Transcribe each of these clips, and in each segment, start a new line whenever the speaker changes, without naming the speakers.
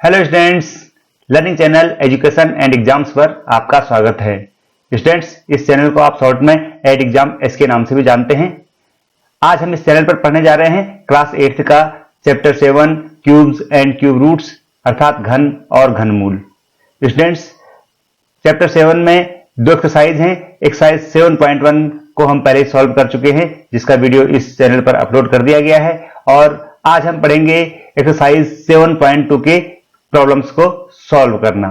Hello students, learning channel education and exams पर आपका स्वागत है। स्टूडेंट्स, इस चैनल को आप शॉर्ट में एड एग्जाम एस के नाम से भी जानते हैं। आज हम इस चैनल पर पढ़ने जा रहे हैं क्लास 8th का chapter 7 cubes and cube roots अर्थात घन और घनमूल। स्टूडेंट्स, चैप्टर 7 में दो एक्सरसाइज हैं। एक्सरसाइज 7.1 को हम पहले सॉल्व कर चुके हैं, जिसका वीडियो इस चैनल पर अपलोड कर दिया गया है, और आज हम पढ़ेंगे एक्सरसाइज 7.2 के प्रॉब्लम्स को सॉल्व करना।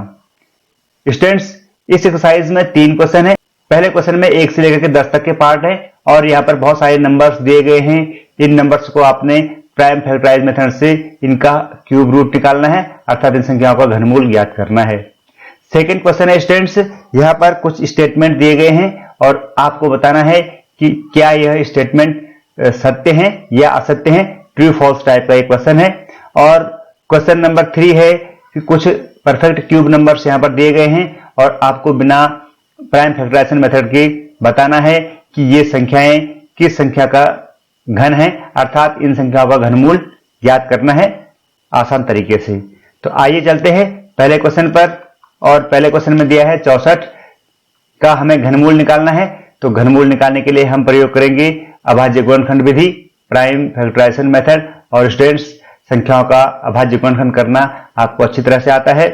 स्टूडेंट्स, इस एक्सरसाइज में 3 क्वेश्चन है। पहले क्वेश्चन में 1 से लेकर के 10 तक के पार्ट है और यहाँ पर बहुत सारे नंबर्स दिए गए हैं। इन नंबर्स को आपने प्राइम फैक्टराइज मेथड से इनका क्यूब रूट निकालना है, अर्थात इन संख्याओं का घनमूल ज्ञात करना है। सेकेंड क्वेश्चन है स्टूडेंट्स, यहाँ पर कुछ स्टेटमेंट दिए गए हैं और आपको बताना है कि क्या यह स्टेटमेंट सत्य है या असत्य है। ट्रू फॉल्स टाइप का एक क्वेश्चन है। और क्वेश्चन नंबर 3 है कि कुछ परफेक्ट क्यूब नंबर्स यहाँ पर दिए गए हैं और आपको बिना प्राइम फैक्टराइजेशन मेथड के बताना है कि ये संख्याएं किस संख्या का घन है, अर्थात इन संख्याओं का घनमूल ज्ञात करना है आसान तरीके से। तो आइए चलते हैं पहले क्वेश्चन पर। और पहले क्वेश्चन में दिया है 64 का हमें घनमूल निकालना है। तो घनमूल निकालने के लिए हम प्रयोग करेंगे अभाज्य गुणनखंड विधि, प्राइम फैक्टराइजेशन मेथड। और स्टूडेंट्स, संख्याओं का अभाज्य गुणनखंड करना आपको अच्छी तरह से आता है।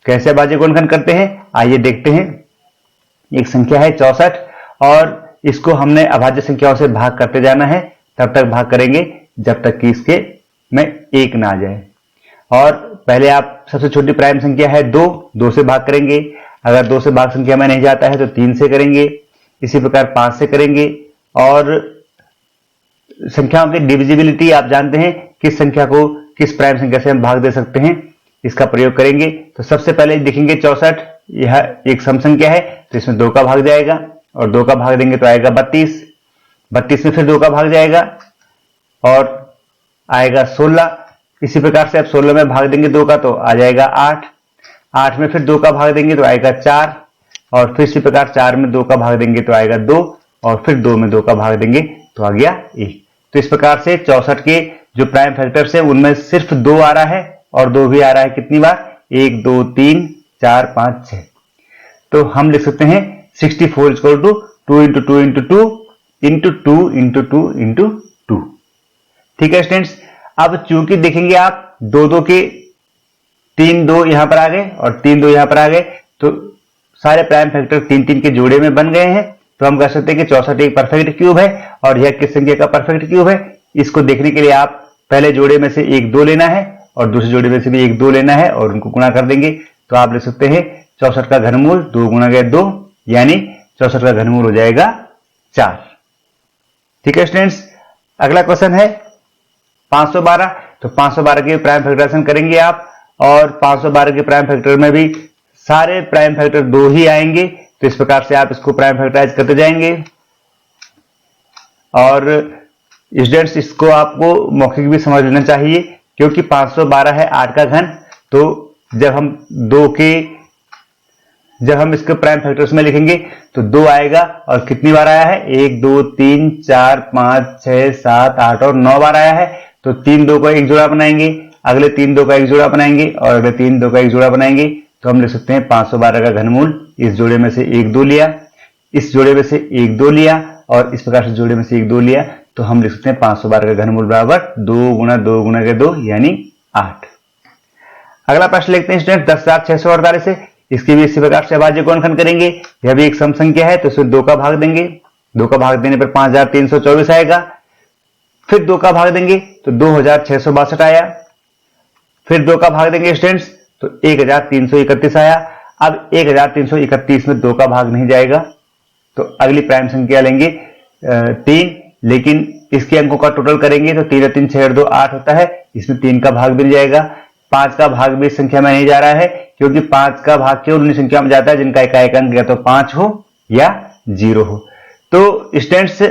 कैसे अभाज्य गुणनखंड करते हैं आइए देखते हैं। एक संख्या है 64 और इसको हमने अभाज्य संख्याओं से भाग करते जाना है। तब तक भाग करेंगे जब तक कि इसके में 1 ना आ जाए। और पहले आप सबसे छोटी प्राइम संख्या है 2 से भाग करेंगे। अगर 2 से भाग संख्या में नहीं जाता है तो 3 से करेंगे। इसी प्रकार 5 से करेंगे। और संख्याओं की डिविजिबिलिटी आप जानते हैं, किस संख्या को किस प्राइम संख्या से हम भाग दे सकते हैं, इसका प्रयोग करेंगे। तो सबसे पहले देखेंगे 64, यह एक सम संख्या है तो इसमें 2 का भाग जाएगा और 2 का भाग देंगे तो आएगा 32 में फिर 2 का भाग जाएगा और आएगा 16। इसी प्रकार से आप 16 में भाग देंगे 2 का तो आ जाएगा 8 में फिर 2 का भाग देंगे तो आएगा 4 और फिर इसी प्रकार 4 में 2 का भाग देंगे तो आएगा 2 और फिर 2 में 2 का भाग देंगे तो आ गया 1। तो इस प्रकार से 64 के जो प्राइम फैक्टर्स है उनमें सिर्फ 2 आ रहा है और 2 भी आ रहा है कितनी बार, 1 2 3 4 5 6। तो हम लिख सकते हैं 64 equal to 2 into 2 into 2 into 2 into 2 into 2। ठीक है स्टूडेंट्स, अब चूंकि देखेंगे आप 2 के 3 2 यहां पर आ गए और 3 2 यहां पर आ गए, तो सारे प्राइम फैक्टर 3 के जोड़े में बन गए हैं। तो हम कह सकते हैं कि 64 एक परफेक्ट क्यूब है और यह किस संख्या का परफेक्ट क्यूब है। इसको देखने के लिए आप पहले जोड़े में से 1 2 लेना है और दूसरे जोड़े में से भी 1 2 लेना है और उनको गुणा कर देंगे। तो आप लिख सकते हैं 64 का घनमूल 2 गुणा गया 2, यानी 64 का घनमूल हो जाएगा 4। ठीक है स्टूडेंट्स, अगला क्वेश्चन है 512। तो 512 के प्राइम फैक्टराइजेशन करेंगे आप और 512 के प्राइम फैक्टर में भी सारे प्राइम फैक्टर 2 ही आएंगे। तो इस प्रकार से आप इसको प्राइम फैक्टराइज करते जाएंगे। और स्टूडेंट्स, इसको आपको मौखिक भी समझ लेना चाहिए क्योंकि 512 है 8 का घन। तो जब हम इसके प्राइम फैक्टर्स में लिखेंगे तो 2 आएगा और कितनी बार आया है, 1 2 3 4 5 6 7 8 और 9 बार आया है। तो 3 2 का एक जोड़ा बनाएंगे, अगले 3 2 का एक जोड़ा बनाएंगे और अगले 3 2 का एक जोड़ा बनाएंगे। तो हम लिख सकते हैं 512 का घनमूल, इस जोड़े में से 1 2 लिया, इस जोड़े में से 1 2 लिया और इस प्रकार से जोड़े में से 1 2 लिया। तो हम लिख सकते हैं 512 का घनमूल बराबर 2 गुणा 2 गुणा के 2 यानी 8। अगला प्रश्न लिखते हैं स्टूडेंट 10,648 है। इसकी भी इसी प्रकार से अभाज्य गुणनखंड करेंगे। यह भी एक सम संख्या है तो इसमें 2 का भाग देंगे। 2 का भाग देने पर 5324 आएगा। फिर 2 का भाग देंगे तो 2662 आया। फिर 2 का भाग देंगे स्टूडेंट्स तो 1331 आया। अब 1331 में 2 का भाग नहीं जाएगा तो अगली प्राइम संख्या लेंगे 3, लेकिन इसके अंकों का टोटल करेंगे तो 3 3 6 2 8 होता है। इसमें 3 का भाग मिल जाएगा। 5 का भाग भी इस संख्या में नहीं जा रहा है क्योंकि 5 का भाग केवल उन्हीं संख्या में जाता है जिनका इकाई अंक या तो 5 हो या 0 हो। तो स्टूडेंट्स,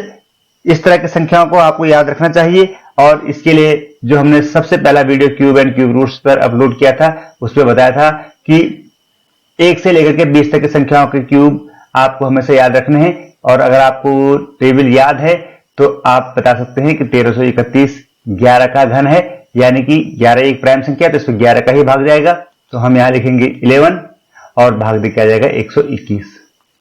इस तरह की संख्याओं को आपको याद रखना चाहिए और इसके लिए जो हमने सबसे पहला video cube and cube roots पर अपलोड किया था उसमें बताया था कि 1 से लेकर के 20 तक की संख्याओं के क्यूब आपको हमेशा याद रखने हैं। और अगर आपको टेबल याद है तो आप बता सकते हैं कि 1331 11 का घन है यानी कि 11 एक प्राइम संख्या, तो इसमें 11 का ही भाग जाएगा, तो हम यहाँ लिखेंगे 11 और भाग दे क्या जाएगा 121।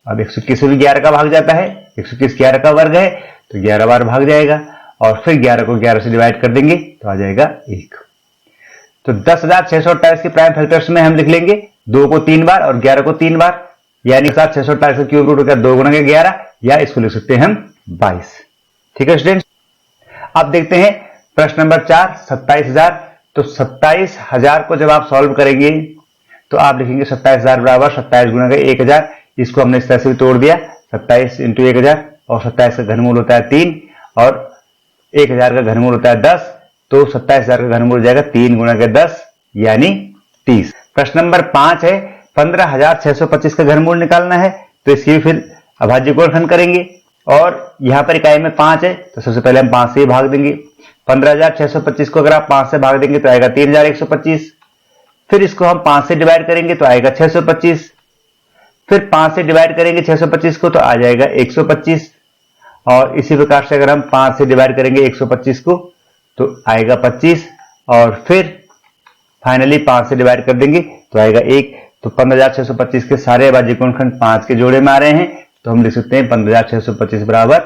अब 121 में भी 11 का भाग जाता है, 121 11 का वर्ग है, तो 11 बार भाग जाएगा और फिर 11 को 11 से डिवाइड कर देंगे तो आ जाएगा 1। तो 10,628 के प्राइम फैक्टर्स में हम लिख लेंगे 2 को 3 बार और 11 को 3 बार, यानी 10,628 का क्यूब रूट होगा 2 गुना के 11, या इसको लिख सकते हैं हम 22। ठीक है स्टूडेंट्स, अब देखते हैं प्रश्न नंबर 4, 27,000। तो 27,000 को जब आप सॉल्व करेंगे तो आप लिखेंगे 27,000 बराबर 27 गुना के 1,000। इसको हमने इस तरह से भी तोड़ दिया, 27 इंटू 1,000, और 27 का घनमूल होता है 3 और 1,000 का घनमूल होता है 10, तो 27,000 का घनमूल हो जाएगा 3 गुना के 10 यानी 30। प्रश्न नंबर 5 है 15,625 का घनमूल निकालना है, तो इसकी फिर अभाज्य गुणनखंड करेंगे और यहां पर इकाई में 5 है, तो सबसे पहले हम 5 से ही भाग देंगे। 15,625 को अगर आप 5 से भाग देंगे तो आएगा 3,125, फिर इसको हम 5 से डिवाइड करेंगे तो आएगा 625, फिर 5 से डिवाइड करेंगे 625 को तो आ जाएगा 125, और इसी प्रकार से अगर हम 5 से डिवाइड करेंगे 125 को तो आएगा 25, और फिर फाइनली 5 से डिवाइड कर देंगे तो आएगा 1। तो 15,625 के सारे अभाज्य गुणनखंड 5 के जोड़े में आ रहे हैं, तो हम लिख सकते हैं 15,625 बराबर,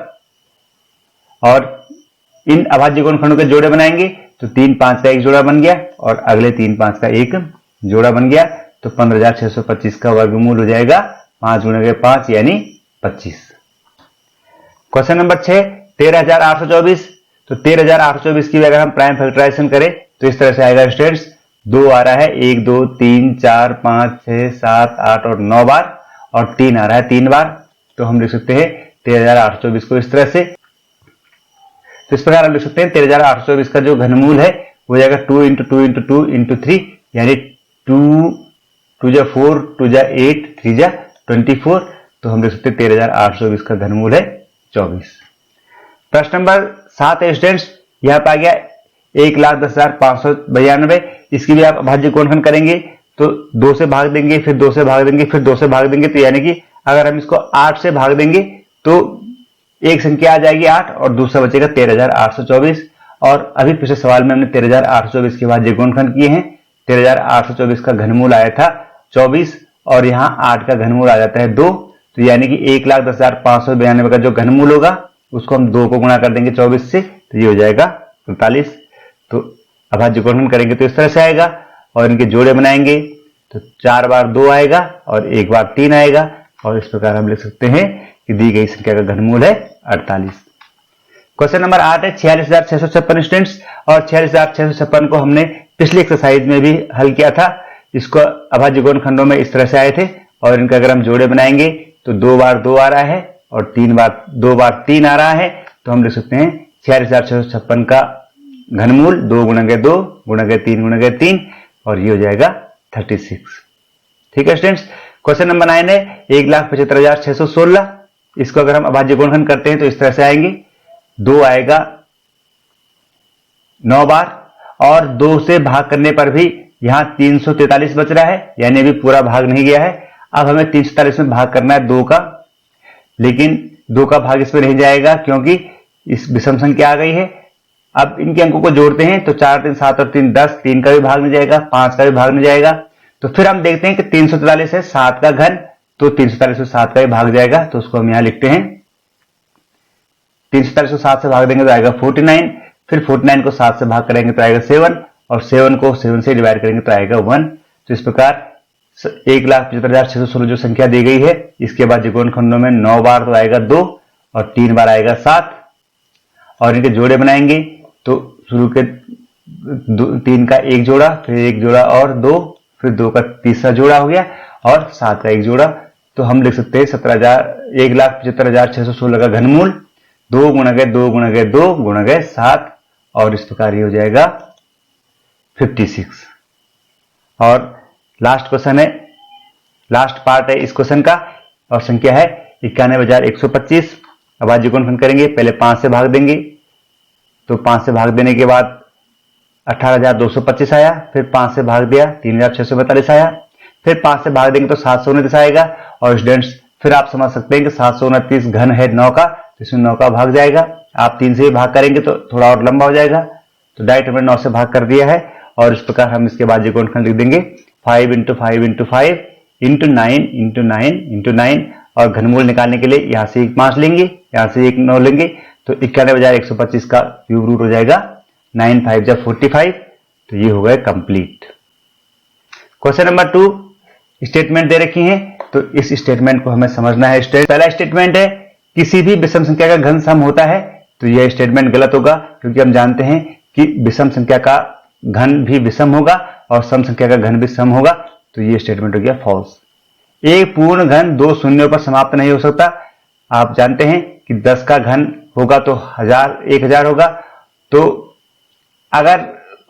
और इन अभाज्य गुणनखंडों के जोड़े बनाएंगे तो 3 5 का एक जोड़ा बन गया और अगले 3 5 का एक जोड़ा बन गया, तो 15,625 का वर्गमूल हो जाएगा 5 गुना के 5 यानी 25। Question number 6, 13,824। तो 13,824 की अगर हम प्राइम फैक्टराइजेशन करें तो इस तरह से आएगा स्टूडेंट्स, 2 आ रहा है 1 2 3 4 5 6 7 8 और 9 बार, और 3 आ रहा है 3 बार, तो हम लिख सकते हैं 13,824 को इस तरह से। तो इस प्रकार हम लिख सकते हैं 13,824 का जो घनमूल है वो जाएगा 2 इंटू 2 इंटू 2 इंटू 3, यानी 2 2 जा 4 2 जा 8 3 जा 24, तो हम लिख सकते हैं 13,824 का घनमूल है 24। प्रश्न नंबर 7 है स्टूडेंट्स, यहाँ पे आ गया 1,10,592। इसकी भी आप अभाज्य गुणनखंड करेंगे तो 2 से भाग देंगे, फिर 2 से भाग देंगे, फिर 2 से भाग देंगे, तो यानी कि अगर हम इसको 8 से भाग देंगे तो एक संख्या आ जाएगी 8 और दूसरा बचेगा 13,824। और अभी पिछले सवाल में हमने 13,824 के बाद गुणनखंड किए हैं। 13,824 का घनमूल आया था 24 और यहाँ 8 का घनमूल आ जाता है 2, तो यानी कि 1,10,592 का जो घनमूल होगा उसको हम 2 को गुणा कर देंगे 24 से, तो ये हो जाएगा 45। तो अभाज्य गुणनखंड करेंगे तो इस तरह से आएगा, और इनके जोड़े बनाएंगे तो 4 बार 2 आएगा और 1 बार 3 आएगा, और इस प्रकार हम लिख सकते हैं कि दी गई संख्या का घनमूल है 48। क्वेश्चन नंबर 8 है 46,656 स्टूडेंट्स, और 46,656 को हमने पिछली एक्सरसाइज में भी हल किया था। इसको अभाज्य गुणनखंडों में इस तरह से आए थे, और इनका अगर हम जोड़े बनाएंगे तो 2 बार 2 आ रहा है और 2 बार 3 आ रहा है, तो हम लिख सकते हैं 46,656 का घनमूल 2 गुणा के 2 गुणा के 3 गुणा के 3, और ये हो जाएगा 36। ठीक है स्टूडेंट्स, क्वेश्चन नंबर 9 है 1,75,616। इसको अगर हम अभाज्य गुणनखंड करते हैं तो इस तरह से आएंगे, 2 आएगा 9 बार, और 2 से भाग करने पर भी यहां 343 बच रहा है, यानी अभी पूरा भाग नहीं गया है। अब हमें 343 में भाग करना है 2 का, लेकिन 2 का भाग इसमें नहीं जाएगा क्योंकि इस विषम संख्या आ गई है। अब इनके अंकों को जोड़ते हैं तो 4 3 7 और 3 10, 3 का भी भाग नहीं जाएगा, 5 का भी भाग नहीं जाएगा। तो फिर हम देखते हैं कि 343 है 7 का घन, तो 343 से 7 का भी भाग जाएगा, तो उसको हम यहां लिखते हैं। 343 को 7 से भाग देंगे तो आएगा 49, फिर 49 को 7 से भाग करेंगे तो आएगा 7, और 7 को 7 से डिवाइड करेंगे तो आएगा 1। तो इस प्रकार 1,75,616 जो संख्या दी गई है, इसके बाद गुणनखंडों में 9 बार तो आएगा 2 और 3 बार आएगा 7, और इनके जोड़े बनाएंगे तो शुरू के 3 का एक जोड़ा, फिर एक जोड़ा और 2, फिर 2 का तीसरा जोड़ा हो गया, और 7 का एक जोड़ा। तो हम लिख सकते हैं 1,75,616 का घनमूल 2 गुणा के 2 गुणा के 2 गुणा के 7, और इस प्रकार ये हो जाएगा 56। और लास्ट क्वेश्चन है, लास्ट पार्ट है इस क्वेश्चन का, और संख्या है 91,125। अभाज्य गुणनखंड करेंगे, पहले 5 से भाग देंगे, तो 5 से भाग देने के बाद 18,225 आया, फिर 5 से भाग दिया 3,642 आया, फिर 5 से भाग देंगे तो 729 आएगा। और स्टूडेंट्स फिर आप समझ सकते हैं कि 729 घन है 9 का, तो इसमें 9 का भाग जाएगा। आप 3 से भी भाग करेंगे तो थोड़ा और लंबा हो जाएगा, तो डायरेक्ट हमने 9 से भाग कर दिया है और इस प्रकार हम इसके बाद गुणनखंड लिख देंगे 5 × 5 × 5 × 9 × 9 × 9 और घनमूल निकालने के लिए यहां से एक 5 लेंगे, यहां से एक 9 लेंगे तो 91,125 का क्यूब रूट हो जाएगा 9 5 जा 45। तो ये हो गए कंप्लीट। क्वेश्चन नंबर 2 स्टेटमेंट दे रखी है तो इस स्टेटमेंट को हमें समझना है। पहला स्टेटमेंट है किसी भी विषम संख्या का घन सम होता है, तो यह स्टेटमेंट गलत होगा क्योंकि हम जानते हैं कि विषम संख्या का घन भी विषम होगा और सम संख्या का घन भी सम होगा, तो यह स्टेटमेंट हो गया फॉल्स। एक पूर्ण घन 2 शून्यों पर समाप्त नहीं हो सकता। आप जानते हैं कि 10 का घन होगा तो 1000 होगा, तो अगर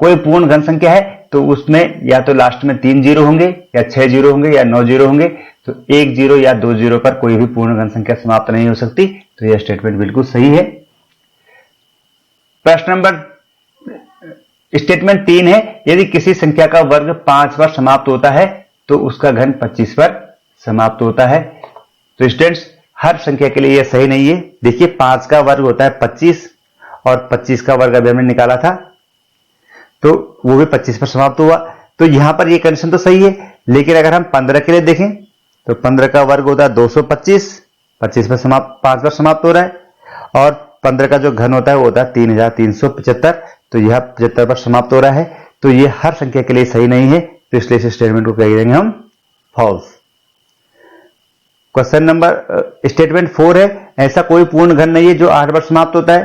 कोई पूर्ण घन संख्या है तो उसमें या तो लास्ट में 3 जीरो होंगे या 6 जीरो होंगे या 9 जीरो होंगे, तो 1 जीरो या 2 जीरो पर कोई भी पूर्ण घन संख्या समाप्त नहीं हो सकती। तो यह स्टेटमेंट बिल्कुल सही है। प्रश्न नंबर स्टेटमेंट 3 है यदि किसी संख्या का वर्ग 5 पर समाप्त होता है तो उसका घन 25 पर समाप्त होता है। तो स्टूडेंट्स हर संख्या के लिए यह सही नहीं है। देखिए 5 का वर्ग होता है 25 और 25 का वर्ग अभी हमने निकाला था तो वो भी 25 पर समाप्त हुआ, तो यहां पर ये कंडीशन तो सही है। लेकिन अगर हम 15 के लिए देखें तो 15 का वर्ग होता है 225, 25 पर समाप्त 5 पर समाप्त हो रहा है और 15 का जो घन होता है वो होता है 3375, तो यह 75 पर समाप्त हो रहा है। तो ये हर संख्या के लिए सही नहीं है, तो इसलिए इस स्टेटमेंट को कह देंगे हम फॉल्स। क्वेश्चन नंबर स्टेटमेंट 4 है ऐसा कोई पूर्ण घन नहीं है जो 8 पर समाप्त होता है,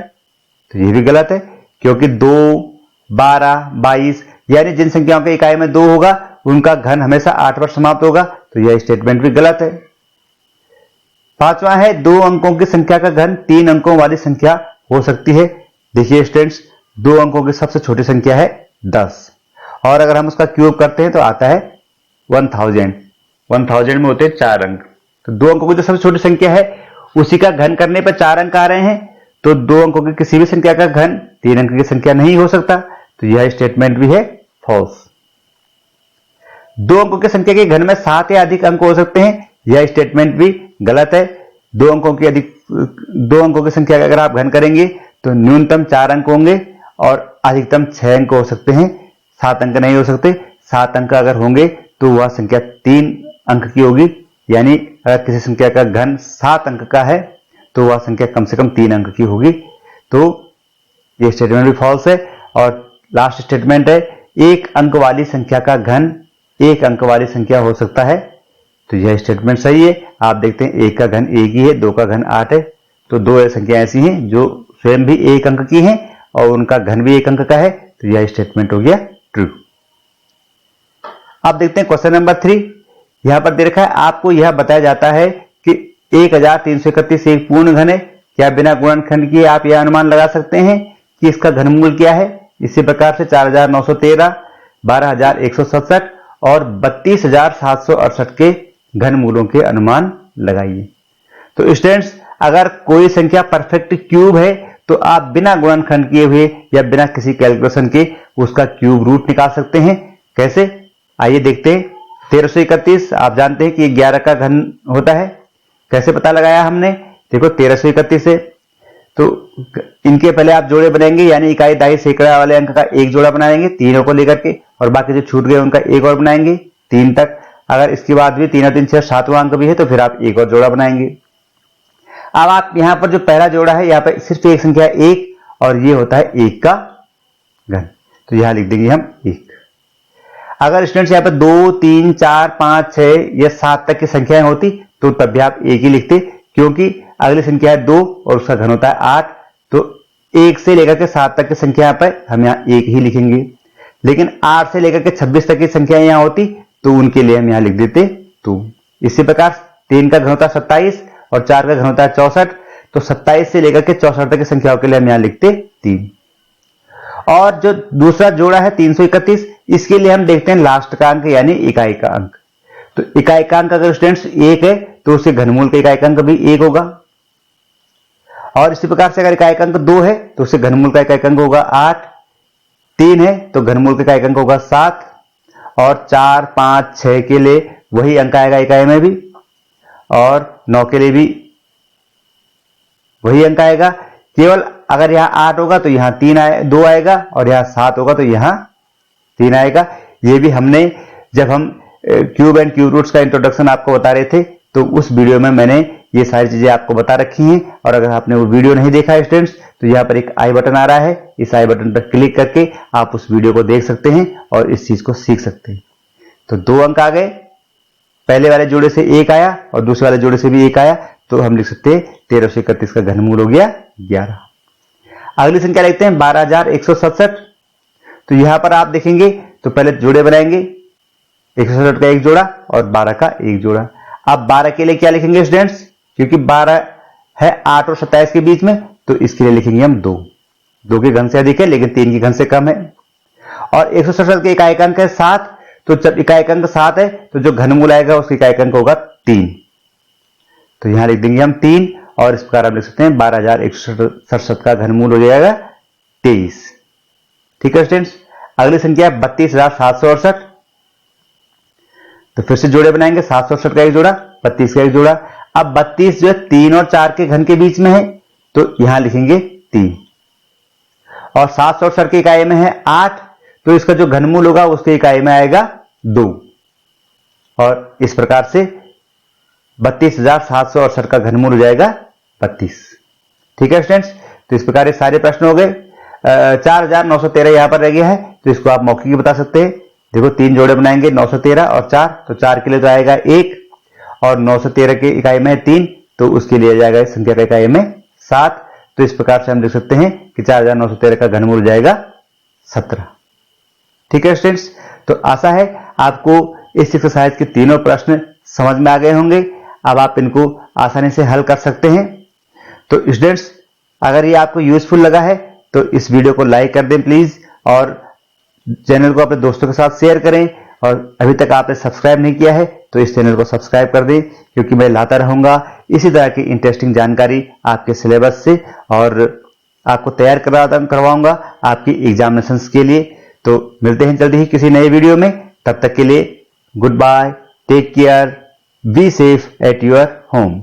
तो ये भी गलत है क्योंकि 2 12 22 यानी जिन संख्याओं के इकाई में 2 होगा उनका घन हमेशा 8 पर समाप्त होगा, तो यह स्टेटमेंट भी गलत है। पांचवा है 2 अंकों की संख्या का घन 3 अंकों वाली संख्या हो सकती है। देखिए स्टूडेंट्स 2 अंकों की सबसे छोटी संख्या है 10 और अगर हम उसका क्यूब करते हैं तो आता है 1000 में होते हैं 4 अंक, तो 2 अंकों की जो सबसे छोटी संख्या है उसी का घन करने पर 4 अंक आ रहे हैं, तो 2 अंकों की किसी भी संख्या का घन 3 अंक की संख्या नहीं हो सकता, तो यह स्टेटमेंट भी है फॉल्स। 2 अंकों की संख्या के घन में 7 या अधिक अंक हो सकते हैं, यह स्टेटमेंट भी गलत है। 2 अंकों की संख्या का अगर आप घन करेंगे तो न्यूनतम 4 अंक होंगे और अधिकतम 6 अंक हो सकते हैं, 7 अंक नहीं हो सकते। 7 अंक अगर होंगे तो वह संख्या 3 अंक की होगी, यानी अगर किसी संख्या का घन 7 अंक का है तो वह संख्या कम से कम 3 अंक की होगी, तो यह स्टेटमेंट भी फॉल्स है। और लास्ट स्टेटमेंट है 1 अंक वाली संख्या का घन 1 अंक वाली संख्या हो सकता है, तो यह स्टेटमेंट सही है। आप देखते हैं 1 का घन 1 ही है, 2 का घन 8 है, तो 2 संख्या ऐसी हैं जो स्वयं भी 1 अंक की हैं और उनका घन भी 1 अंक का है, तो यह स्टेटमेंट हो गया ट्रू। आप देखते हैं क्वेश्चन नंबर 3, यहां पर दे रखा है आपको यह बताया जाता है कि 1331 एक पूर्ण घन है, क्या बिना गुणनखंड किए आप यह अनुमान लगा सकते हैं कि इसका घनमूल क्या है। इसी प्रकार से 4913, 12167 और 32768 के घनमूलों के अनुमान लगाइए। तो स्टूडेंट्स अगर कोई संख्या परफेक्ट क्यूब है तो आप बिना गुणनखंड किए हुए या बिना किसी कैलकुलेशन के उसका क्यूब रूट निकाल सकते हैं। कैसे, आइए देखते हैं। 1331 आप जानते हैं कि 11 का घन होता है, कैसे पता लगाया हमने, देखो 1331 है तो इनके पहले आप जोड़े बनाएंगे, यानी इकाई दाई सैकड़ा वाले अंक का एक जोड़ा बनाएंगे तीनों को लेकर के, और बाकी जो छूट गए उनका एक और बनाएंगे 3 तक। अगर इसके बाद भी 3 और 3 6 7वां अंक भी है तो फिर आप एक और जोड़ा बनाएंगे। अब आप यहां पर जो पहला जोड़ा है यहाँ पर सिर्फ एक संख्या 1 और ये होता है 1 का घन, तो यहां लिख देंगे हम 1। अगर स्टूडेंट्स यहाँ पर 2 3 4 5 6 या 7 तक की संख्याएं होती तो तब भी आप 1 ही लिखते, क्योंकि अगली संख्या है 2 और उसका घन होता है 8, तो 1 से लेकर के 7 तक की संख्या पर हम यहाँ 1 ही लिखेंगे। लेकिन 8 से लेकर के 26 तक की संख्या यहाँ होती तो उनके लिए हम यहाँ लिख देते 2। इसी प्रकार 3 का घन होता है 27 और 4 का घन होता है 64, तो 27 से लेकर के 64 तक की संख्याओं के लिए हम यहाँ लिखते 3। और जो दूसरा जोड़ा है 331, इसके लिए हम देखते हैं लास्ट का अंक यानी इकाई का अंक। तो इकाई का अंक अगर स्टूडेंट्स 1 है तो उसके घनमूल का इकाई का अंक भी 1 होगा, और इसी प्रकार से अगर इकाई का अंक 2 है तो उसके घनमूल का इकाई का अंक होगा 8, 3 है तो घनमूल का इकाई का अंक होगा 7, और 4 5 6 के लिए वही अंक आएगा इकाई में भी, और 9 के लिए भी वही अंक आएगा। केवल अगर यहाँ 8 होगा तो यहाँ 2 आएगा, और यहाँ 7 होगा तो यहाँ 3 आएगा। ये भी हमने जब हम क्यूब एंड क्यूब रूट्स का इंट्रोडक्शन आपको बता रहे थे तो उस वीडियो में मैंने ये सारी चीजें आपको बता रखी हैं। और अगर आपने वो वीडियो नहीं देखा है स्टूडेंट्स, तो यहाँ पर एक आई बटन आ रहा है, इस आई बटन पर क्लिक करके आप उस वीडियो को देख सकते हैं और इस चीज को सीख सकते हैं। तो 2 अंक आ गए, पहले वाले जोड़े से 1 आया और दूसरे वाले जोड़े से भी 1 आया, तो हम लिख सकते हैं 1331 का घनमूल हो गया 11। अगली संख्या लिखते हैं 12167। तो यहां पर आप देखेंगे तो पहले जोड़े बनाएंगे, 167 का एक जोड़ा और 12 का एक जोड़ा। अब 12 के लिए क्या लिखेंगे स्टूडेंट्स, क्योंकि 12 है 8 और 27 के बीच में, तो इसके लिए लिखेंगे हम 2 के घन से अधिक है लेकिन 3 के घन से कम है। और 167 के इकाई अंक है 7, तो जब इकाई अंक 7 है तो जो घनमूल आएगा उसका इकाई अंक होगा 3, तो यहां लिख देंगे हम 3, और इस प्रकार हम लिख सकते हैं 12167 का घनमूल हो जाएगा 23। ठीक है स्टूडेंट्स। अगली संख्या है 32768। तो फिर से जोड़े बनाएंगे, 768 का एक जोड़ा, 32 का एक जोड़ा। अब 32 जो है 3 और 4 के घन के बीच में है, तो यहां लिखेंगे 3, और 768 की इकाई में है 8, तो इसका जो घनमूल होगा उसके इकाई में आएगा 2, और इस प्रकार से 32768 का घनमूल हो जाएगा 32। ठीक है स्टूडेंट्स। तो इस प्रकार ये सारे प्रश्न हो गए। 4913 यहां पर रह गया है, तो इसको आप मौखिक ही बता सकते हैं। देखो 3 जोड़े बनाएंगे, 913 और 4, तो 4 के लिए तो आएगा 1, और 913 की इकाई में 3, तो उसके लिए जाएगा इस संख्या का इकाई में 7। तो इस प्रकार से हम लिख सकते हैं कि 4913 का घनमूल हो जाएगा 17। ठीक है स्टूडेंट्स। तो आशा है आपको इस एक्सरसाइज के तीनों प्रश्न समझ में आ गए होंगे। अब आप इनको आसानी से हल कर सकते हैं। तो स्टूडेंट्स, अगर ये आपको यूजफुल लगा है तो इस वीडियो को लाइक कर दें प्लीज, और चैनल को अपने दोस्तों के साथ शेयर करें, और अभी तक आपने सब्सक्राइब नहीं किया है तो इस चैनल को सब्सक्राइब कर दें, क्योंकि मैं लाता रहूंगा इसी तरह की इंटरेस्टिंग जानकारी आपके सिलेबस से, और आपको तैयार करवाऊंगा आपकी एग्जामिनेशंस के लिए। तो मिलते हैं जल्दी ही किसी नए वीडियो में, तब तक के लिए good bye, take care, be safe at your home.